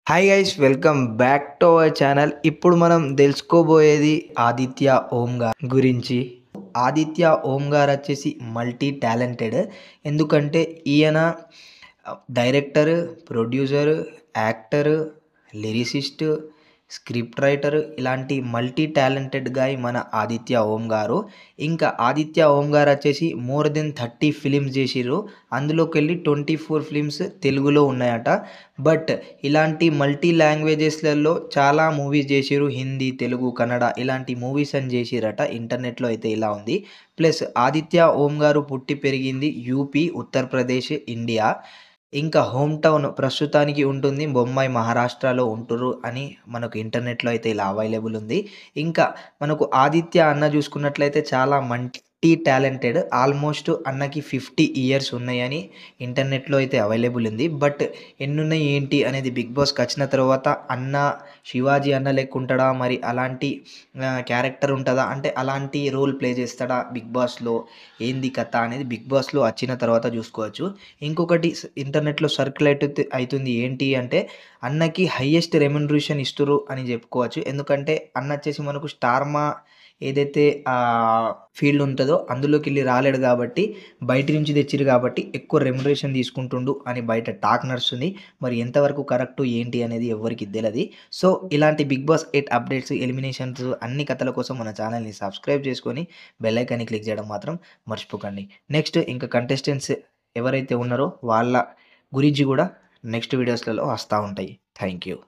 Hi guys, welcome back to our channel. ఇప్పుడు మనం తెలుసుకోబోయేది ఆదిత్య ఓం గారి గురించి. ఆదిత్య ఓం గారు వచ్చేసి మల్టీ టాలెంటెడ్. ఎందుకంటే ఈయన director, producer, actor, lyricist, script writer ఇలాంటి మల్టీ టాలెంటెడ్ గాయ్ మన ఆదిత్య ఓం గారు. ఇంకా ఆదిత్య ఓం గారు వచ్చేసి మోర్ దెన్ 30 ఫిలిమ్స్ చేసిర్రు. అందులోకెళ్ళి 24 ఫిలిమ్స్ తెలుగులో ఉన్నాయట. బట్ ఇలాంటి మల్టీ లాంగ్వేజెస్లలో చాలా మూవీస్ చేసిర్రు. హిందీ, తెలుగు, కన్నడ ఇలాంటి మూవీస్ అని చేసిరట. ఇంటర్నెట్లో అయితే ఇలా ఉంది. ప్లస్ ఆదిత్య ఓం గారు పుట్టి పెరిగింది యూపీ, ఉత్తరప్రదేశ్, ఇండియా. ఇంకా హోమ్ టౌన్ ప్రస్తుతానికి ఉంటుంది బొంబాయి, మహారాష్ట్రలో ఉంటుర్రు అని మనకు ఇంటర్నెట్లో అయితే ఇలా అవైలబుల్ ఉంది. ఇంకా మనకు ఆదిత్య అన్న చూసుకున్నట్లయితే చాలా మల్టీ టాలెంటెడ్. ఆల్మోస్ట్ అన్నకి 50 ఇయర్స్ ఉన్నాయని ఇంటర్నెట్లో అయితే అవైలబుల్ ఉంది. బట్ ఎన్నున్నాయి ఏంటి అనేది బిగ్ బాస్కి వచ్చిన తర్వాత అన్న శివాజీ అన్న లెక్క ఉంటాడా, మరి అలాంటి క్యారెక్టర్ ఉంటుందా, అంటే అలాంటి రోల్ ప్లే చేస్తాడా బిగ్ బాస్లో, ఏంది కథ అనేది బిగ్ బాస్లో వచ్చిన తర్వాత చూసుకోవచ్చు. ఇంకొకటి ఇంటర్నెట్లో సర్క్యులేట్ అవుతుంది ఏంటి అంటే అన్నకి హయ్యెస్ట్ రెమ్యునరేషన్ ఇస్తుర్రు అని చెప్పుకోవచ్చు. ఎందుకంటే అన్న వచ్చేసి మనకు స్టార్మా ఏదైతే ఫీల్డ్ ఉంటుందో అందులోకి వెళ్ళి రాలేడు కాబట్టి, బయట నుంచి తెచ్చిరు కాబట్టి ఎక్కువ రెమ్యునరేషన్ తీసుకుంటుండు అని బయట టాక్ నడుస్తుంది. మరి ఎంతవరకు కరెక్ట్ ఏంటి అనేది ఎవరికి తెలియదు. సో ఇలాంటి బిగ్ బాస్ 8 అప్డేట్స్, ఎలిమినేషన్స్ అన్ని కథల కోసం మన ఛానల్ని సబ్స్క్రైబ్ చేసుకొని బెల్ ఐకాన్ని క్లిక్ చేయడం మాత్రం మర్చిపోకండి. నెక్స్ట్ ఇంకా కంటెస్టెంట్స్ ఎవరైతే ఉన్నారో వాళ్ళ గురించి కూడా నెక్స్ట్ వీడియోస్లలో వస్తూ ఉంటాయి. Thank you.